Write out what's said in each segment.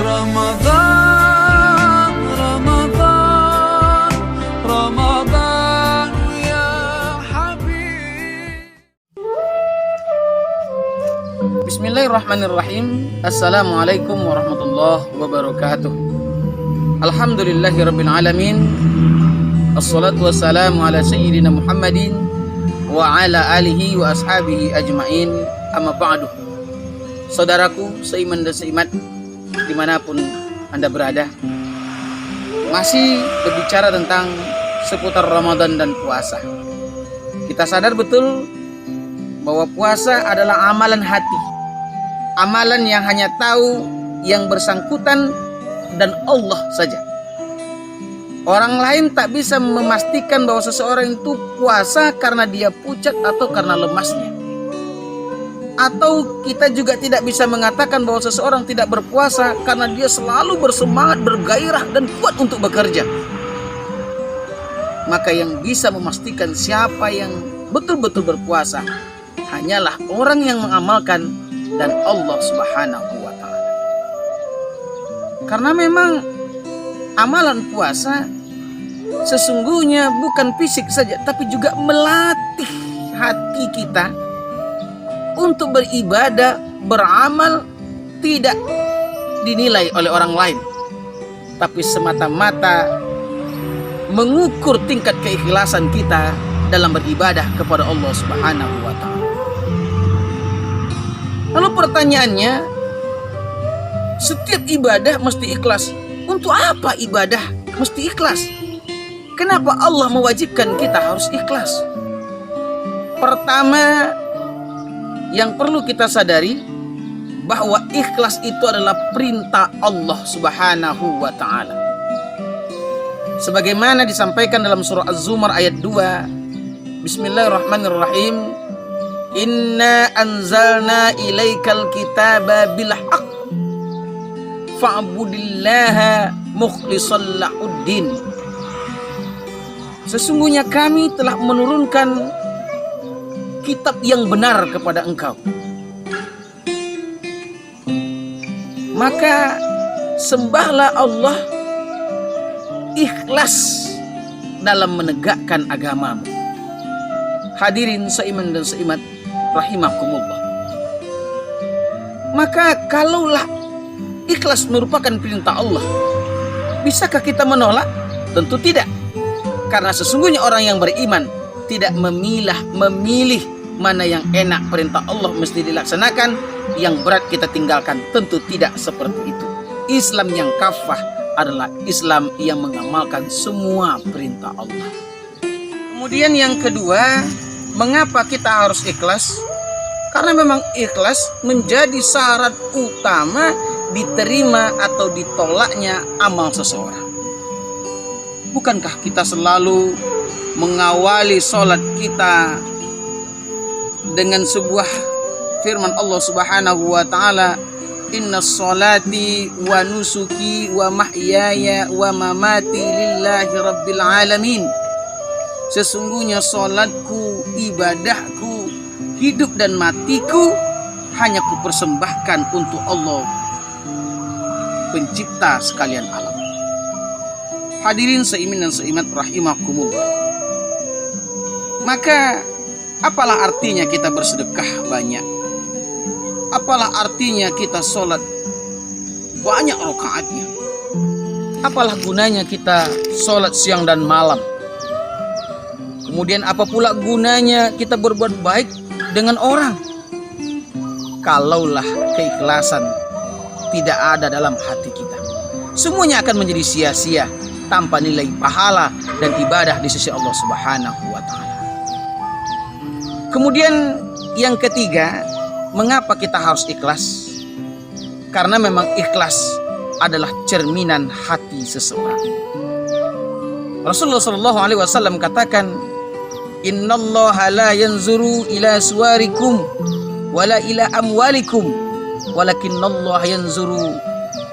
رمضان رمضان رمضان يا حبيب. Bismillahirrahmanirrahim. Assalamualaikum warahmatullahi wabarakatuh. Alhamdulillahirabbil alamin. Assalatu wassalamu ala sayyidina Muhammadin wa ala alihi wa ashabihi ajmain. Amma ba'du. Saudaraku seiman dan seimat dimanapun Anda berada, masih berbicara tentang seputar Ramadan dan puasa. Kita sadar betul bahwa puasa adalah amalan hati, amalan yang hanya tahu yang bersangkutan dan Allah saja. Orang lain tak bisa memastikan bahwa seseorang itu puasa karena dia pucat atau karena lemasnya. Atau kita juga tidak bisa mengatakan bahwa seseorang tidak berpuasa karena dia selalu bersemangat, bergairah dan kuat untuk bekerja. Maka yang bisa memastikan siapa yang betul-betul berpuasa hanyalah orang yang mengamalkan dan Allah Subhanahu wa ta'ala. Karena memang amalan puasa sesungguhnya bukan fisik saja, tapi juga melatih hati kita untuk beribadah, beramal, tidak dinilai oleh orang lain, tapi semata-mata mengukur tingkat keikhlasan kita dalam beribadah kepada Allah Subhanahu wa ta'ala. Lalu pertanyaannya, setiap ibadah mesti ikhlas. Untuk apa ibadah mesti ikhlas? Kenapa Allah mewajibkan kita harus ikhlas? Pertama, yang perlu kita sadari bahwa ikhlas itu adalah perintah Allah Subhanahu wa ta'ala. Sebagaimana disampaikan dalam surah Az-Zumar ayat 2. Bismillahirrahmanirrahim. Inna anzalna ilaikal kitaba bil haqq fa'budillaha mukhlishan lahuddin. Sesungguhnya kami telah menurunkan kitab yang benar kepada engkau, maka sembahlah Allah ikhlas dalam menegakkan agamamu. Hadirin seiman dan seimat rahimakumullah. Maka kalaulah ikhlas merupakan perintah Allah, bisakah kita menolak? Tentu tidak. Karena sesungguhnya orang yang beriman tidak memilih mana yang enak, perintah Allah mesti dilaksanakan, yang berat kita tinggalkan. Tentu tidak seperti itu. Islam yang kafah adalah Islam yang mengamalkan semua perintah Allah. Kemudian yang kedua, mengapa kita harus ikhlas? Karena memang ikhlas menjadi syarat utama diterima atau ditolaknya amal seseorang. Bukankah kita selalu mengawali sholat kita dengan sebuah firman Allah Subhanahu wa ta'ala, inna sholati wa nusuki wa mahyaya wa mamati lillahi rabbil alamin. Sesungguhnya sholatku, ibadahku, hidup dan matiku hanya kupersembahkan untuk Allah, pencipta sekalian alam. Hadirin seiman dan seimat rahimakumullah. Maka apalah artinya kita bersedekah banyak? Apalah artinya kita sholat banyak rakaatnya? Apalah gunanya kita sholat siang dan malam? Kemudian apa pula gunanya kita berbuat baik dengan orang? Kalaulah keikhlasan tidak ada dalam hati kita, semuanya akan menjadi sia-sia tanpa nilai pahala dan ibadah di sisi Allah Subhanahu wa ta'ala. Kemudian yang ketiga, mengapa kita harus ikhlas? Karena memang ikhlas adalah cerminan hati seseorang. Rasulullah SAW katakan, innallaha la yanzuru ila suwarikum wala ila amwalikum walakinnallaha yanzuru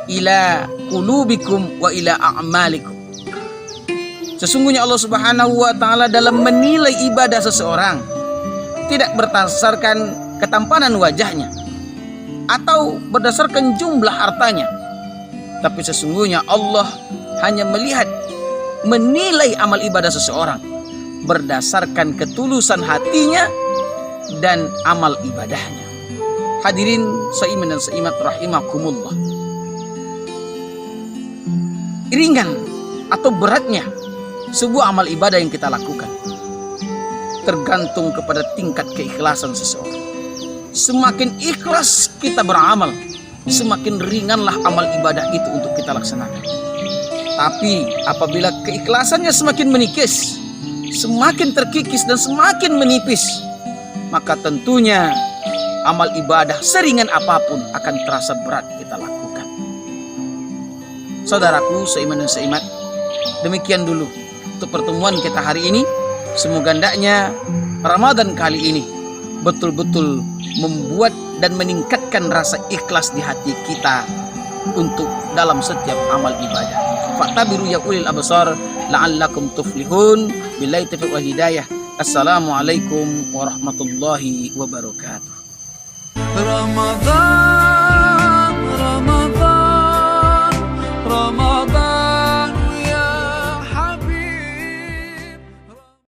ila qulubikum wa ila a'malikum. Sesungguhnya Allah Subhanahu wa ta'ala dalam menilai ibadah seseorang tidak berdasarkan ketampanan wajahnya atau berdasarkan jumlah hartanya, Tapi sesungguhnya Allah hanya menilai amal ibadah seseorang berdasarkan ketulusan hatinya dan amal ibadahnya. Hadirin seiman dan seimat rahimakumullah. Ringan atau beratnya sebuah amal ibadah yang kita lakukan tergantung kepada tingkat keikhlasan seseorang. Semakin ikhlas kita beramal, semakin ringanlah amal ibadah itu untuk kita laksanakan. Tapi apabila keikhlasannya semakin menipis, semakin terkikis dan semakin menipis, maka tentunya amal ibadah seringan apapun akan terasa berat kita lakukan. Saudaraku seiman dan seimat, demikian dulu untuk pertemuan kita hari ini. Semoga hendaknya Ramadan kali ini betul-betul membuat dan meningkatkan rasa ikhlas di hati kita untuk dalam setiap amal ibadah. Fa'tabiru ya ulil absar la'allakum tuflihun. Billahi taufiq wal hidayah. Assalamualaikum warahmatullahi wabarakatuh. Ramadan